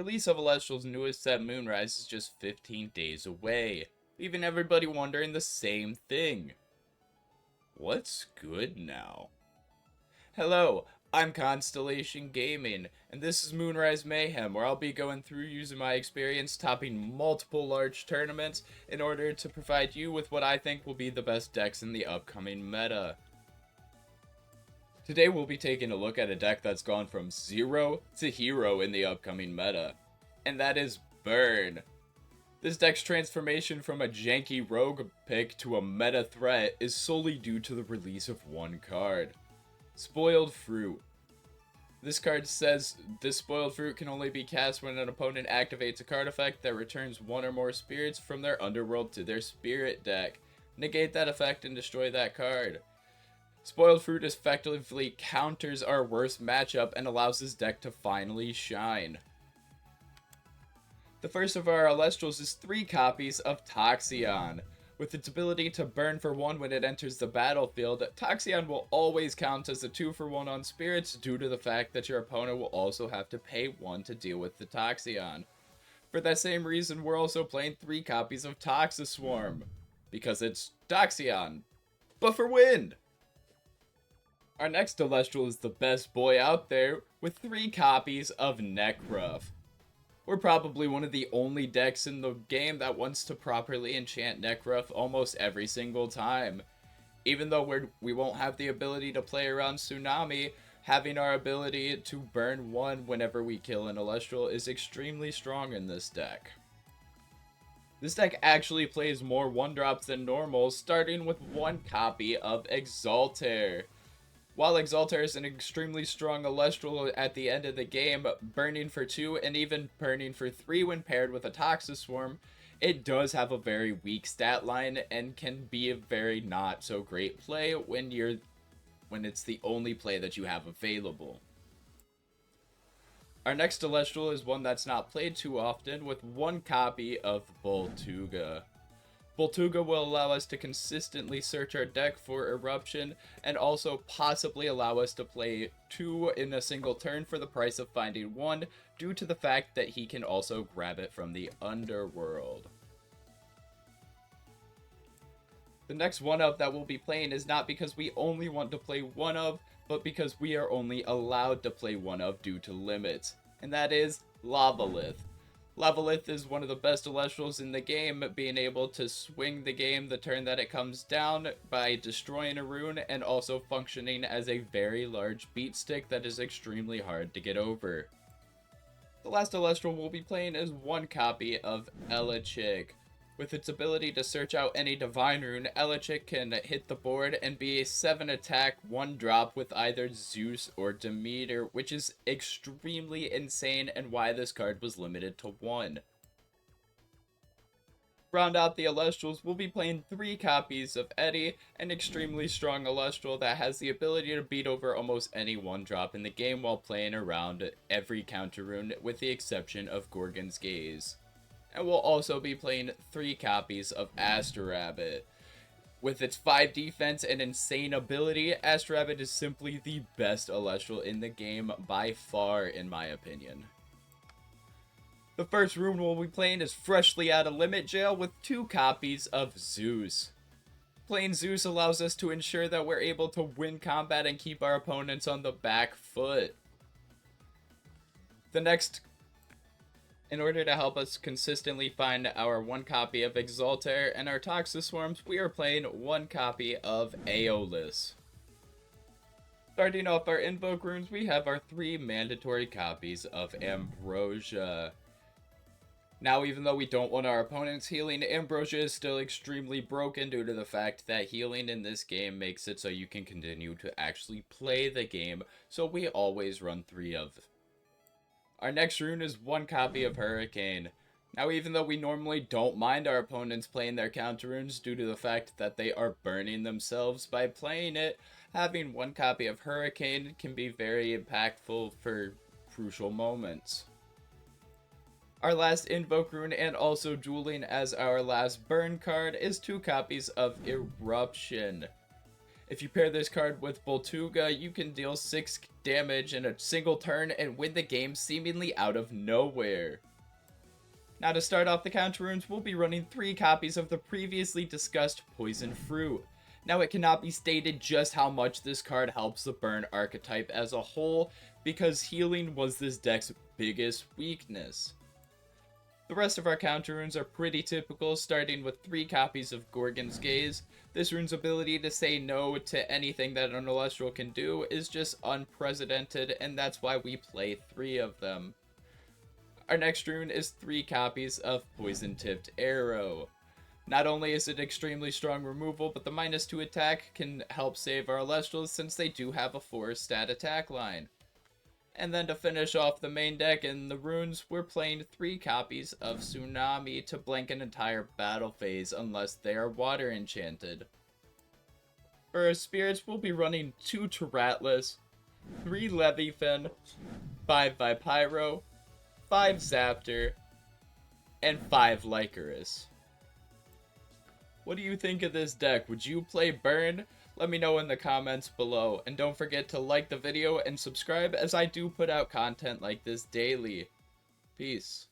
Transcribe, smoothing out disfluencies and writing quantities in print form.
release of Celestial's newest set, Moonrise, is just 15 days away, leaving everybody wondering the same thing. What's good now? Hello, I'm Constellation Gaming, and this is Moonrise Mayhem, where I'll be going through using my experience topping multiple large tournaments in order to provide you with what I think will be the best decks in the upcoming meta. Today we'll be taking a look at a deck that's gone from 0 to hero in the upcoming meta, and that is Burn. This deck's transformation from a janky rogue pick to a meta threat is solely due to the release of one card, Spoiled Fruit. This card says this spoiled fruit can only be cast when an opponent activates a card effect that returns one or more spirits from their underworld to their spirit deck. Negate that effect and destroy that card. Spoiled Fruit effectively counters our worst matchup and allows this deck to finally shine. The first of our Celestials is 3 copies of Toxion. With its ability to burn for 1 when it enters the battlefield, Toxion will always count as a 2-for-1 on spirits due to the fact that your opponent will also have to pay 1 to deal with the Toxion. For that same reason, we're also playing 3 copies of Toxiswarm, because it's Toxion, but for wind! Our next Celestial is the best boy out there, with 3 copies of Necruff. We're probably one of the only decks in the game that wants to properly enchant Necruff almost every single time. Even though we won't have the ability to play around Tsunami, having our ability to burn 1 whenever we kill an Celestial is extremely strong in this deck. This deck actually plays more 1-drops than normal, starting with 1 copy of Exaltair. While Exaltair is an extremely strong Celestial at the end of the game, burning for 2 and even burning for 3 when paired with a Toxiswarm, it does have a very weak stat line and can be a very not so great play when it's the only play that you have available. Our next Celestial is one that's not played too often, with 1 copy of Boltuga. Boltuga will allow us to consistently search our deck for Eruption, and also possibly allow us to play 2 in a single turn for the price of finding 1, due to the fact that he can also grab it from the Underworld. The next 1-of that we'll be playing is not because we only want to play 1-of, but because we are only allowed to play 1-of due to limits, and that is Lavalith. Lavalith is one of the best Celestials in the game, being able to swing the game the turn that it comes down by destroying a rune, and also functioning as a very large beat stick that is extremely hard to get over. The last Celestial we'll be playing is 1 copy of Elechik. With its ability to search out any Divine Rune, Elechik can hit the board and be a 7 attack 1-drop with either Zeus or Demeter, which is extremely insane and why this card was limited to 1. Round out the Celestials, we'll be playing 3 copies of Eddie, an extremely strong Celestial that has the ability to beat over almost any 1-drop in the game while playing around every counter rune, with the exception of Gorgon's Gaze. And we'll also be playing 3 copies of Astrabbit. With its 5 defense and insane ability, Astrabbit is simply the best Celestial in the game by far, in my opinion. The first rune we'll be playing is freshly out of Limit Jail with 2 copies of Zeus. Playing Zeus allows us to ensure that we're able to win combat and keep our opponents on the back foot. In order to help us consistently find our 1 copy of Exaltair and our Toxiswarms, we are playing 1 copy of Aeolus. Starting off our Invoke runes, we have our 3 mandatory copies of Ambrosia. Now, even though we don't want our opponents healing, Ambrosia is still extremely broken due to the fact that healing in this game makes it so you can continue to actually play the game, so we always run 3 of them. Our next rune is 1 copy of Hurricane. Now, even though we normally don't mind our opponents playing their counter runes due to the fact that they are burning themselves by playing it, having 1 copy of Hurricane can be very impactful for crucial moments. Our last Invoke rune, and also dueling as our last burn card, is 2 copies of Eruption. If you pair this card with Boltuga, you can deal 6 damage in a single turn and win the game seemingly out of nowhere. Now to start off the counter runes, we'll be running 3 copies of the previously discussed Poison Fruit. Now it cannot be stated just how much this card helps the burn archetype as a whole, because healing was this deck's biggest weakness. The rest of our counter runes are pretty typical, starting with 3 copies of Gorgon's Gaze. This rune's ability to say no to anything that an Celestial can do is just unprecedented, and that's why we play 3 of them. Our next rune is 3 copies of Poison Tipped Arrow. Not only is it extremely strong removal, but the -2 attack can help save our Celestials since they do have a 4 stat attack line. And then to finish off the main deck and the runes, we're playing 3 copies of Tsunami to blank an entire battle phase unless they are water enchanted. For our spirits, we'll be running 2 Taratlus, 3 Leviathan, 5 Vipyro, 5 Zaptor, and 5 Lycaris. What do you think of this deck? Would you play Burn? Let me know in the comments below, and don't forget to like the video and subscribe as I do put out content like this daily. Peace.